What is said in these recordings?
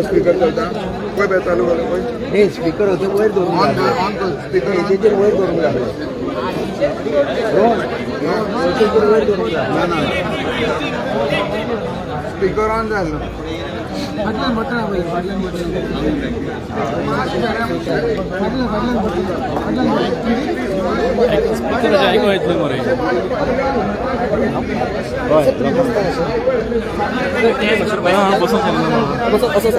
Speaker होता कोई चालू कोई हे स्पीकर होते वयर दोन स्पीकर त्याचे वयर दोन झाले वयर दोन ना स्पीकर ऑन झालं फाटल्यान बटन फाटल्यान ऐकू येत नाही मरे बसून असं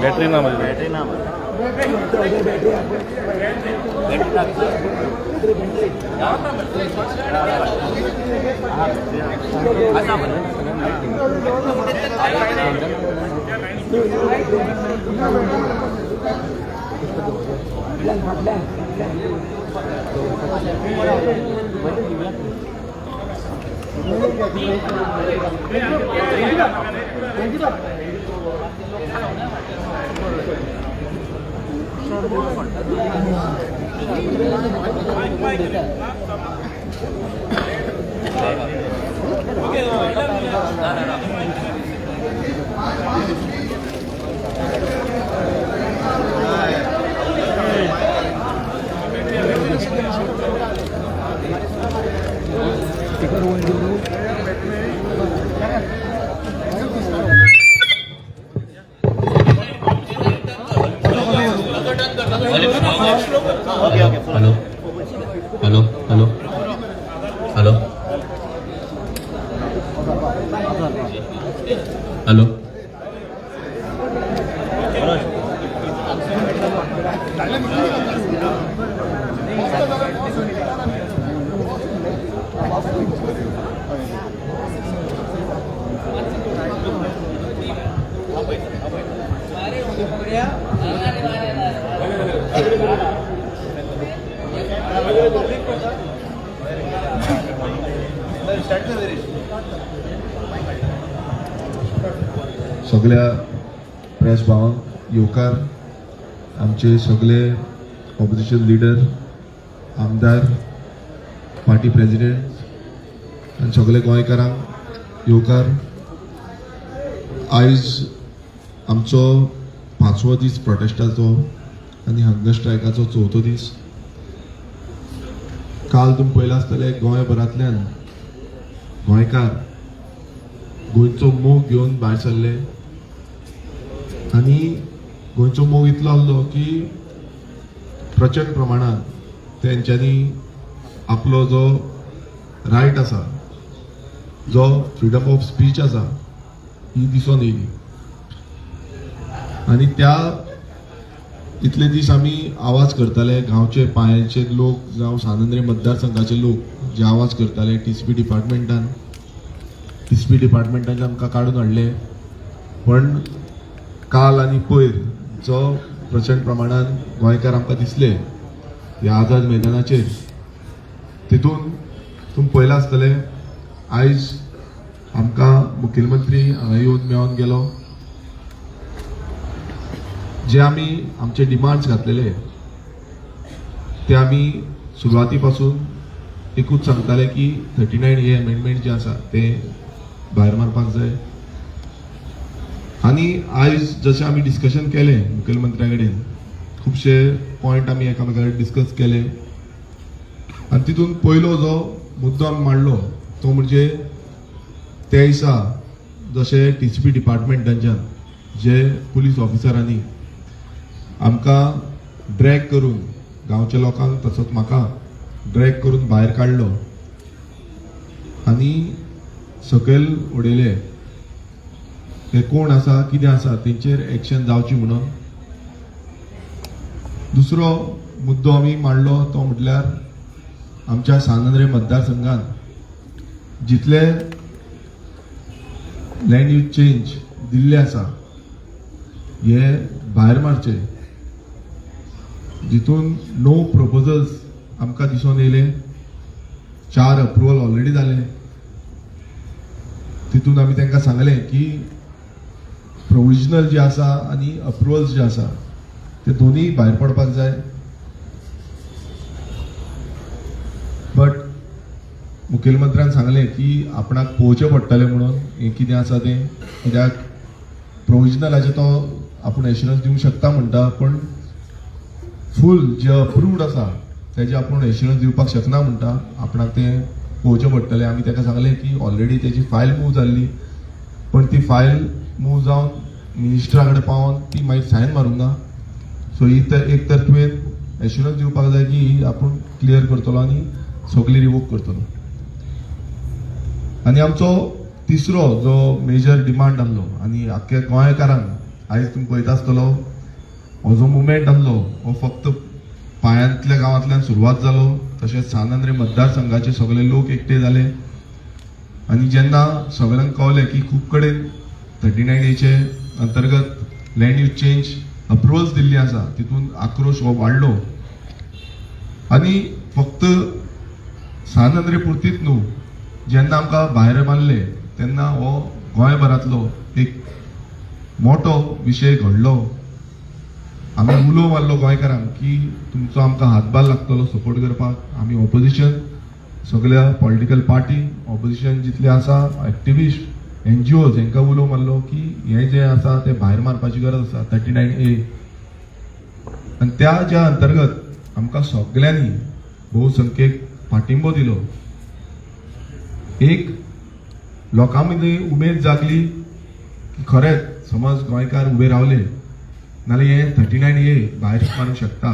बॅटरी ना म्हणजे hello hello hello hello hello सगळ्या प्रेस भावांक येवकार, आमचे सगळे ऑपोजिशन लीडर, आमदार, पार्टी प्रेसिडेंट आनी सगळे गोंयकारांक येवकार. आयज आमचो 5वो दीस प्रोटेस्टाचो आनी हंगर स्ट्रायकाचो 4थो दीस. काल तुमी पळयलां आसतलें गोंयभरांतल्यान गोंयकार गोंयचो मोग घेवन भायर सरले आनी गोंयचो मोग इतलो आसलो की प्रचंड प्रमाणात तेंच्यांनी आपलो जो रायट आसा, जो फ्रीडम ऑफ स्पीच आसा, ही दिसून येयली. आनी त्या इतले दीस आमी आवाज करताले, गांवचे पांयांचे लोक जावं सानंद्रे मतदारसंघाचे लोक जे आवाज करताले टीसीपी डिपार्टमेंटाचे आमकां काडून हाडले. पण काल आनी पयर जो प्रचंड प्रमाणात गोंयकार आमकां दिसले ह्या आझाद मैदानाचेर, तितून तुमी पळयलां आसतलें आयज आमकां मुखेलमंत्री हांगा येवन मेळोन गेलो. जे आमी आमचे डिमांड्स घातलेले ते आमी सुरवाती पासून एकूच सांगताले की 39A अमेंडमेंट जे आसा ते भायर मारपाक जाय. आनी आयज जशें आमी डिस्कशन केलें मुखेलमंत्र्या कडेन, खुबशे पॉयंट आमी एकामेका कडेन डिस्कस केले. आनी तितून पयलो जो मुद्दो आमी मांडलो तो म्हणजे त्या दिसा जशें टीसीपी डिपार्टमेंटाच्यान जे पुलीस ऑफिसरांनी आमकां ड्रॅग करून, गांवच्या लोकांक तसोच म्हाका ड्रॅग करून भायर काडलो आनी सकयल उडयले. हे कोण आसा, कितें आसा, तेंचेर एक्शन जावची म्हणून. दुसरो मुद्दो आमी मांडलो तो म्हटल्यार आमच्या सानंद्रे मतदारसंघात जितले लँड यूज चेंज दिल्ले आसा हे भायर मारचे. जितून 9 प्रपोजल्स आमकां दिसून येयले, 4 अप्रुवल ऑलरेडी जाले. तितून आमी तांकां सांगलें की प्रोविजनल जे आसा आनी अप्रुवल्स जे आसा ते दोनूय भायर पडपाक जाय. बट मुखेलमंत्र्यान सांगलें की आपणाक पळोवचें पडटलें म्हणून हें कितें आसा तें, कित्याक प्रोविजनलाचे तो आपूण एश्युरन्स दिवंक शकता म्हणटा, पण फूल जे अप्रूव्ड आसा तेजे आपूण एश्युरन्स दिवपाक शकना म्हणटा. आपणाक तें पळोवचें पडटलें. आमी ताका सांगलें की ऑलरेडी तेजी फायल मूव जाल्ली, पण ती फायल मूव जावन मिनिस्टरा कडेन पावोन ती मागीर सायन मारूंक ना. सो ही एक तर तुवें एश्युरन्स दिवपाक जाय की ही आपूण क्लियर करतलो आनी सगळी रिवोक करतलो. आनी आमचो तिसरो जो मेजर डिमांड आहलो आनी आख्ख्या गोंयकारांक आयज तुमी पळयता आसतलो, हो जो मुवमेंट आहलो हो फक्त पांयांतल्या गांवांतल्यान सुरवात जालो. तशेंच सांद्रे मतदारसंघाचे सगळे लोक एकठांय जाले आनी जेन्ना सगळ्यांक कळलें की खूब कडेन 39A अंतर्गत लँड यूज चेंज अप्रुवल्स दिल्ली आसा, तितून आक्रोश हो वाडलो. आनी फक्त सांद्रे पुरतीच न्हू, जेन्ना आमकां भायर मारले तेन्ना हो गोंयभरांतलो एक मोठो विशय घडलो. आमी उलो मारलो गोंयकारांक की तुमचो आमकां हातभार लागतलो सपोर्ट करपाक. आमी ऑपोजिशन सगळ्या पॉलिटिकल पार्टी, ऑपोजिशन जितले आसा, एक्टिविस्ट, NGOs हांकां उलो मारलो की हें जें आसा तें भायर मारपाची गरज आसा 39A. आनी त्या ज्या अंतर्गत आमकां सगळ्यांनी भोवसंख्येक पाठिंबो दिलो. एक लोकां मदीं उमेद जागली की खरेंच समज गोंयकार उबे रावले नाल्यार हें 39A भायर मारूंक शकता.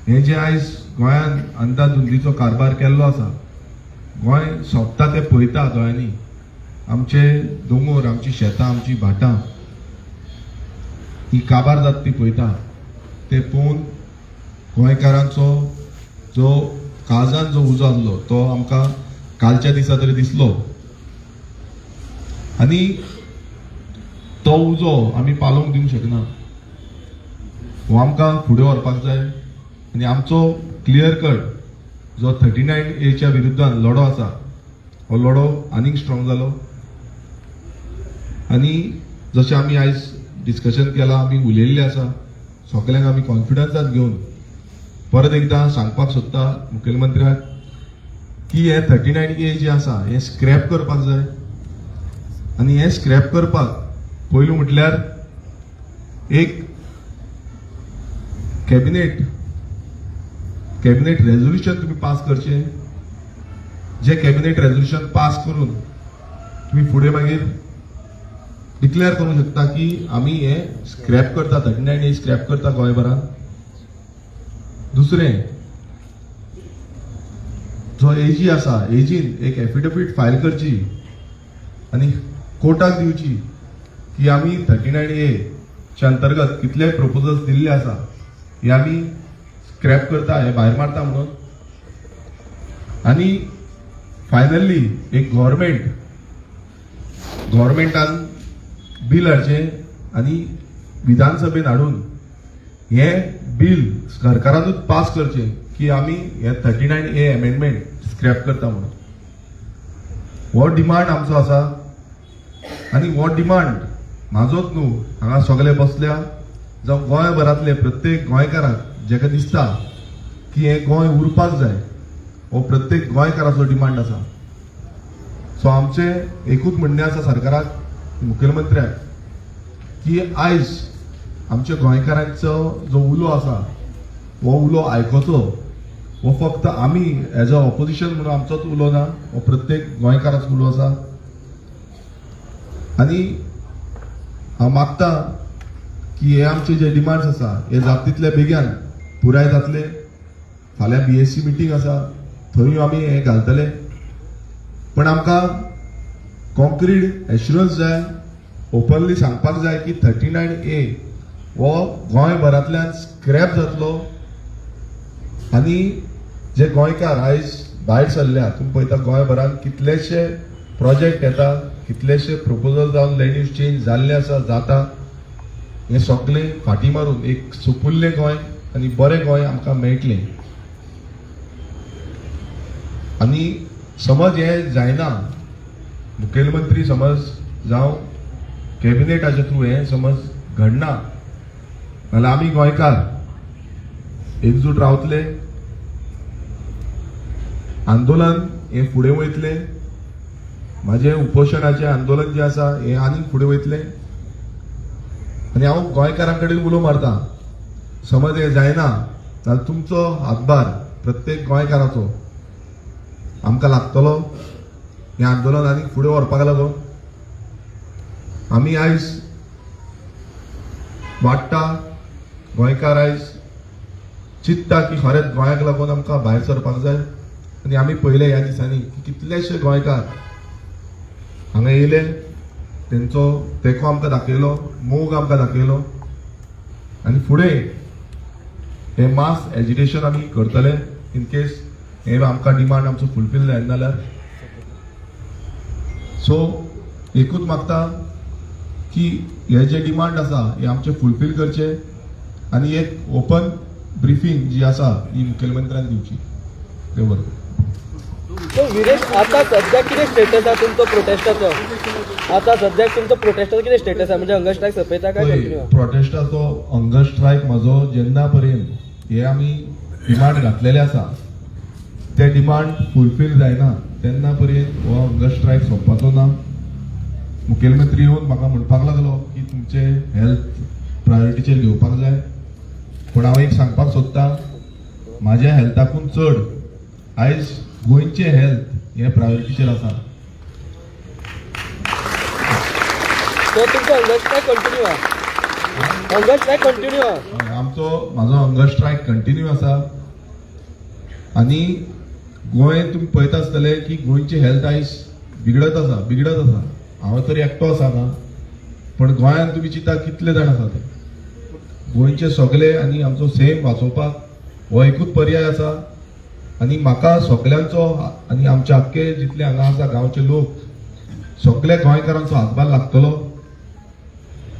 हें जें आयज गोंयान अंधाधुंदीचो कारबार केल्लो आसा, गोंय सोंपता तें पळयता दोळ्यांनी. आमचे दोंगर, आमची शेतां, आमची भाटां ही काबार जाता ती पळयता. ते पळोवन गोंयकारांचो जो काळजान जो उजो आसलो तो आमकां कालच्या दिसा तरी दिसलो. आनी तो उजो आमी पालोवंक दिवंक शकना. हो आमकां फुडें व्हरपाक जाय आनी आमचो क्लियर कट जो 39A विरुद्धान लढो आसा, हो लढो आनीक स्ट्रॉंग जालो. आनी जशें आमी आयज डिस्कशन केलां, आमी उलयल्ले आसा, सगळ्यांक आमी कॉन्फिडन्सान घेवन परत एकदां सांगपाक सोदता मुखेलमंत्र्याक की हे 39A जे आसा हें स्क्रॅप करपाक जाय. आनी हें स्क्रॅप करपाक पयलू म्हटल्यार एक कॅबिनेट रेझोल्युशन तुम्ही पास करचे. जे कॅबिनेट रेझोल्युशन पास करून तुम्ही फुडें मागीर डिक्लेअर करूंक शकता की आमी हे स्क्रॅप करता, 39A स्क्रॅप करता गोंयभरांत. दुसरें, जो एजी आसा, एजीन एक एफिडेविट फायल करची आनी कोर्टाक दिवची की आमी 39A अंतर्गत कितले प्रपोजल्स दिल्ले आसा हे आमी स्क्रॅप करता, हे भायर मारता म्हणून. आनी फायनली एक गव्हर्मेंटान बील हाडचें आनी विधानसभेन हाडून हे बील सरकारानूच पास करचें की आमी हे 39A अमेंडमेंट स्क्रॅप करता म्हणून. हो डिमांड आमचो आसा. आनी हो डिमांड म्हाजोच न्हू, हांगा सगळे बसल्या जावं गोंयभरांतले प्रत्येक गोंयकाराक जेका दिसता की हें गोंय उरपाक जाय, हो प्रत्येक गोंयकाराचो डिमांड आसा. सो आमचें एकूच म्हणणें आसा सरकाराक, मुखेलमंत्र्याक, की आयज आमच्या गोंयकारांचो जो उलो आसा हो उलो आयकोचो. हो फक्त आमी एज अ ऑपोजिशन म्हणून आमचोच उलो ना, हो प्रत्येक गोंयकाराचो उलो आसा. आनी हांव मागता की हे आमचे जे डिमांड्स आसा हे जाता तितले बेगीन पुराय जातले. फाल्यां BSc मिटींग आसा, थंय आमी हे घालतले. पण आमकां कॉन्क्रीट एश्युरन्स जाय, ओपनली सांगपाक जाय की 39A हो गोंयभरांतल्यान स्क्रॅप जातलो. आनी जे गोंयकार आयज भायर सरल्या, तुमी पळयता गोंयभरांत कितलेशे प्रोजेक्ट येता, कितलेशे प्रपोजल जावन लँड यूज चेंज जाल्ले आसा, जाता. हे सगळे फाटी मारून एक सुपुल्ले गोंय आनी बरें गोंय आमकां मेळटलें. आनी समज हें जायना, मुखेलमंत्री समज जावं कॅबिनेटाच्या थ्रू हें समज घडना, जाल्यार आमी गोंयकार एकजूट रावतले, आंदोलन हें फुडें वयतलें. म्हाजें उपोशणाचें आंदोलन जें आसा हें आनीक फुडें वयतलें. आनी हांव गोंयकारां कडेन उलो मारतां, समज हें जायना जाल्यार तुमचो हातभार प्रत्येक गोंयकाराचो आमकां लागतलो हें आंदोलन आनीक फुडें व्हरपाक लागून. आमी आयज वाडटा, गोंयकार आयज चिंतता की खरेंच गोंयाक लागून आमकां भायर सरपाक जाय. आनी आमी पळयले ह्या दिसांनी की कितलेशे गोंयकार हांगा येयले, तेंचो तेंको आमकां दाखयलो, मोग आमकां दाखयलो. आनी फुडें हे मास एजिटेशन आमी करतले इन केस हे आमकां डिमांड आमचो फुलफील जायना जाल्यार. सो एकूच मागता की हे जे डिमांड आसा हे आमचे फुलफील करचे. आनी एक ओपन ब्रिफींग जी आसा ही मुखेलमंत्र्यान दिवची. देव बरें. सो विरेश, आता सध्या कितें स्टेटस आसा तुमचो प्रोटेस्टाचो? आता सध्याक तुमचो प्रोटेस्टाचो कितें स्टेटस आसा? म्हणजे हंगर स्ट्रायक सोंपयता काय कंटिन्यू? प्रोटेस्टाचो हंगर स्ट्रायक म्हजो जेन्ना पर्यंत हे आमी डिमांड घातलेले आसा ते डिमांड फुलफील जायना तेन्ना पर्यंत हो हंगर स्ट्रायक सोंपपाचो ना. मुखेलमंत्री येवन म्हाका म्हणपाक लागलो की तुमचे हेल्थ प्रायोरिटीचेर घेवपाक जाय. पूण हांव एक सांगपाक सोदतां, म्हाज्या हेल्थाकून चड आयज गोंयचे हेल्थ हे प्रायोरिटीचेर आसा. सो तुमचो हंगर स्ट्रायक कंटिन्यू आहा? हंगर स्ट्रायक कंटिन्यू आहा? म्हाजो हंगर स्ट्रायक कंटिन्यू आसा. आनी गोंय तुमी पळयता आसतले की गोंयचे हेल्थ आयज बिगडत आसा. हांव तरी एकटो आसा हांगा, पण गोंयांत तुमी चिंता कितले जाण आसा ते. गोंयचे सगळे आनी आमचो सेम वाचोवपाक हो एकूच पर्याय आसा. आनी म्हाका सगळ्यांचो आनी आमचे आख्खे जितले हांगा आसा गांवचे लोक सगळे गोंयकारांचो हातभार लागतलो.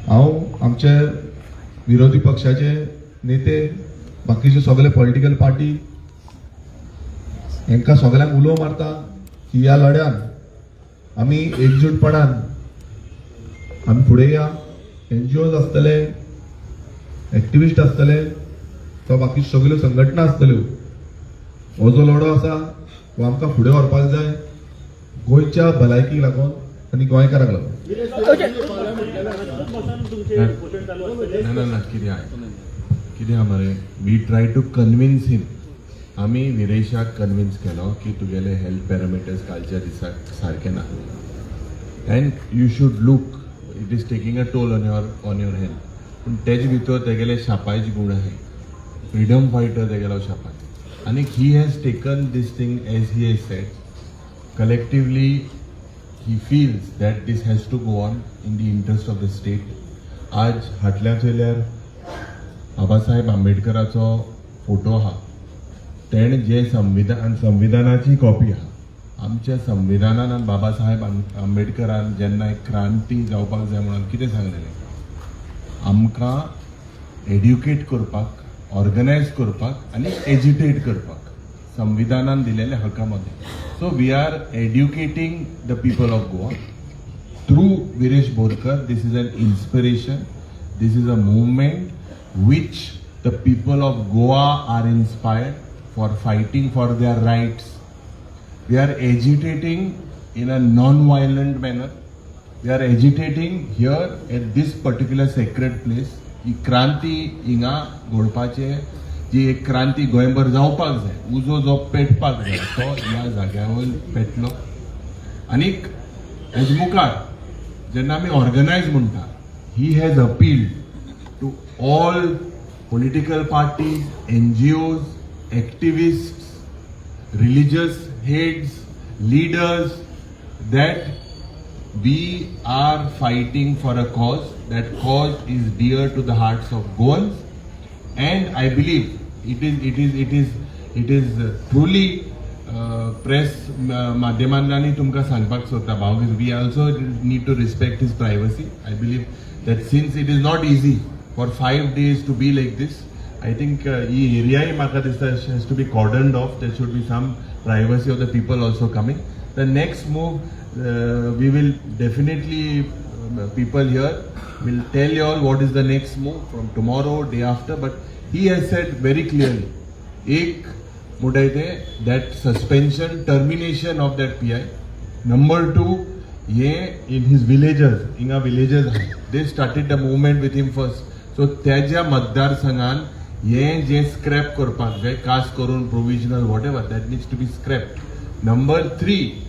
हांव आमचे विरोधी पक्षाचे नेते, बाकीचे सगळे पॉलिटिकल पार्टी हांकां सगळ्यांक उलो मारता की ह्या लढ्यान आमी एकजूटपणान आमी फुडें या. NGOs आसतले, एक्टिविस्ट आसतले, तो बाकी सगळ्यो संघटना आसतल्यो. हो जो लढो आसा हो आमकां फुडें व्हरपाक जाय गोंयच्या भलायकीक लागून आनी गोंयकारांक लागून. ना कितें आहा मरे, वी ट्राय टू कन्विन्स हिम. आमी विरेशाक कन्विन्स केलो की तुगेले हेल्थ पॅरामिटर्स कालच्या दिसाक सारके ना and you should look it is taking a toll on your health. पूण तेजे भितर तेगेले शापायचे गूण आहाय. फ्रीडम फायटर तेगेलो शापाय. आनी he has taken this thing as he has said collectively. He feels that this has to go on in the interest of the state. आज हाटल्या चयल्यार बाबासाहेब आंबेडकराचो फोटो आहा. तेणें जे संविधानाची कॉपी आहा. आमच्या संविधानान बाबासाहेब आंबेडकरान जेन्ना एक क्रांती जावपाक जाय म्हणून कितें सांगलेलें, आमकां एड्युकेट करपाक, ऑर्गनायज करपाक आनी एज्युटेट करपाक संविधानान दिलेल्या हक्का मध्ये. So we are educating the people of Goa through Viresh Borkar. This is an inspiration. This is a movement which the people of Goa are inspired for fighting for their rights. We are agitating in a non-violent manner. We are agitating here at this particular sacred place. ही क्रांती हिंगा घडपाचे, जी एक क्रांती गोंयभर जावपाक जाय, उजो जो पेटपाक जाय तो ह्या जाग्यावर पेटलो. आनीक हेज मुखार जेन्ना आमी ऑर्गनायज म्हणटा, he has appealed to all political parties, NGOs, activists, religious heads, leaders, that we are fighting for a cause. That cause is dear to the hearts of Goans, and I believe it is truly press माध्यमांनी तुमकां सांगपाक सोदता भाव, we also need to respect his privacy. I believe that since it is not easy for 5 days to be like this, I think he area म्हाका दिसता has to be cordoned off. There should be some privacy of the people also coming. The next move, we will definitely people here will tell you all what is the next move from tomorrow, day after. But he has said very clearly, एक मुडायते that suspension, termination of that PI. Number 2, ये in his villages, inga villages, they started the movement with him first. So त्याच्या मतदारसंघान हे जे scrap करपाक जाय caste करून provisional whatever that needs to be scrapped. Number 3,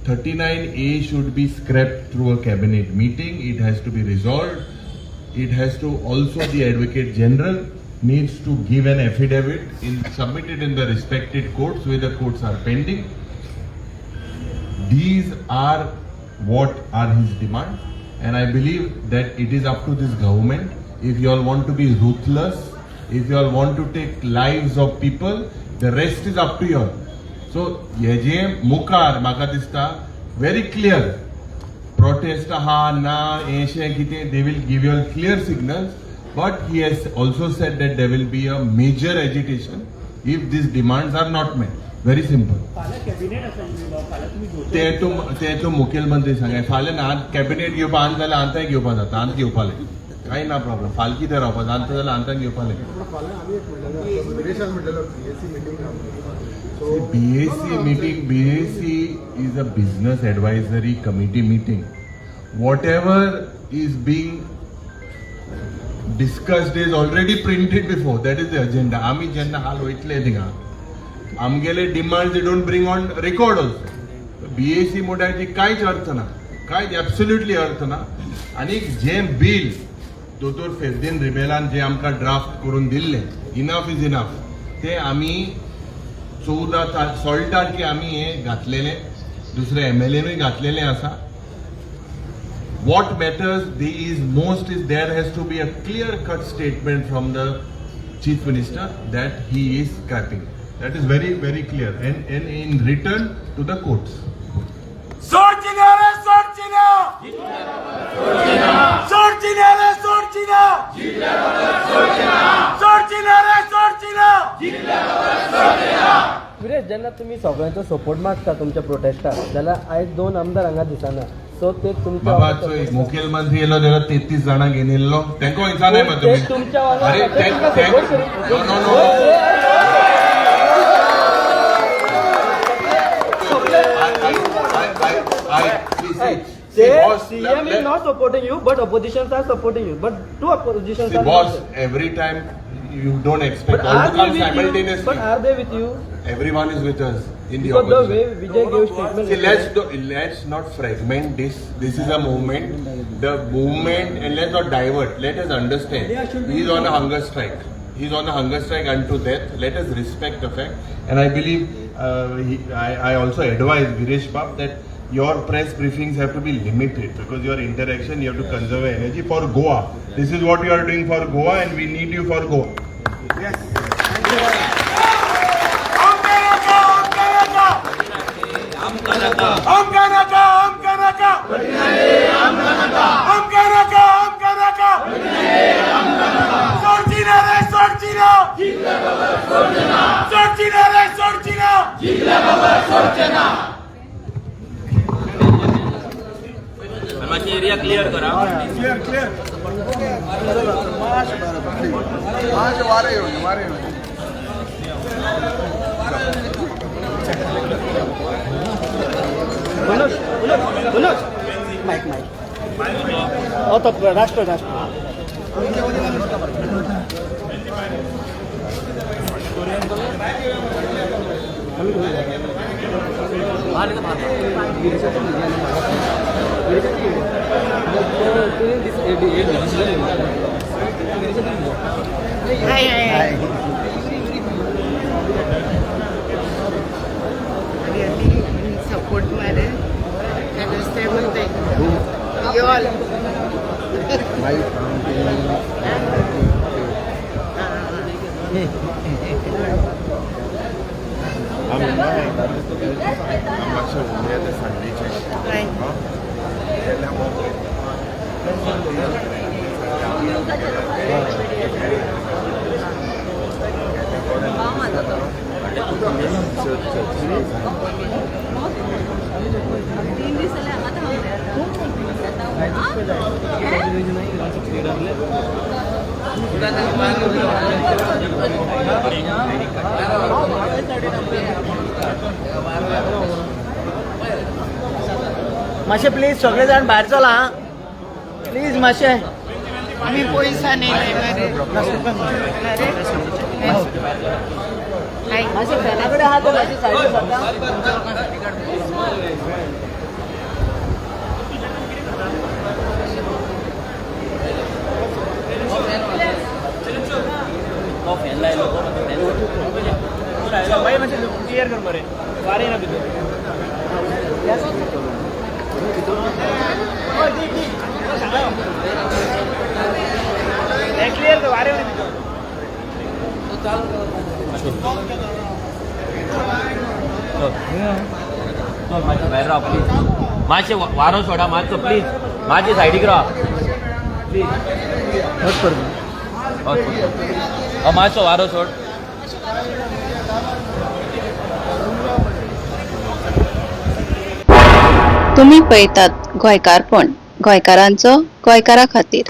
39A should be scrapped through a cabinet meeting. It has to be resolved. It has to also the Advocate General needs to give an affidavit submitted in the respected courts where the courts are pending. These are what are his demands, and I believe that it is up to this government. If you all want to be ruthless, if you all want to take lives of people, the rest is up to you all. So yeje mukar म्हाका दिसता very clear protest ha na eshe kite they will give you all clear signals, but he has also said that there will be a major agitation if these demands are not met. Very simple. ते तो मुखेलमंत्री सांगे फाल्यां ना cabinet घेवपा आनी जाल्यार आतां घेवपा जाता आतां घेवपा लाय कांय ना प्रॉब्लम फाल्यां कितें रावपा आतां जाल्यार आतां घेवपा लाय BAC is a business advisory committee meeting. Whatever is being discussed is already printed before. That is the agenda. आमी जेन्ना हाल वयतले थिंगा आमगेले demand they don't bring on record also. BAC मोडाची कांयच अर्थ ना, कांयच एब्सोल्युटली अर्थ ना. आनी जे बिल दोतोर फेफदीन रिबेलान जे आमकां ड्राफ्ट करून दिल्ले इनफ इज इनफ ते आमी 16 तारखे आमी हे घातलेले दुसरे MLAनूय घातलेले आसा. What matters is most is there has to be a clear cut statement from the Chief Minister that he is scrapping. That is very, very clear and in return to the courts. Sorcina! Viresh, जेन्ना तुम्ही सगळ्यांचो support मागता तुमच्या प्रोटेस्टाक जाल्यार आयज 2 आमदार हांगा दिसना. सो ते तुमच्या बाबा मुखेलमंत्री येयलो जाल्यार 33 जाणां घेवन येयल्लो तेंको विचारनाय मत तुम्ही. तुमच्या अरे CM is not supporting you, but oppositions are supporting you. But 2 oppositions are. Boss, every time you don't expect all to come simultaneously. But are they with you? Everyone is with us in the Because the way opposition. Vijay gave statement. See, let's not fragment this. This is a movement. The movement, and let's not divert. Let us understand. He's on a hunger strike. He's on a hunger strike unto death. Let us respect the fact. And I believe, I also advise Viresh Bab that your press briefings have to be limited because your interaction, you have to conserve energy for Goa. This is what you are doing for Goa and we need you for Goa. Yes. माझी area clear करा. Clear वारे mic राष्ट्र support मारे नमस्ते म्हणते you all मातशे please सगळे जाण भायर चला हा प्लीज मातशे आम्ही पैसा नाही मातशे फॅनाकडे हात मातशे सायडीन सरका फॅन लायलो बाई म्हणजे क्लियर कर मरे वारे ना भितर क्लियर कर वारे ना भितर बाहेर राहा प्लीज मातशे वारो सोडा मातसो प्लीज मातशे सायडीक राहा प्लीज मातसो वारो सोड तुम्ही पळयतात गोंयकारपण गोंयकारांचो गोंयकारा खातीर.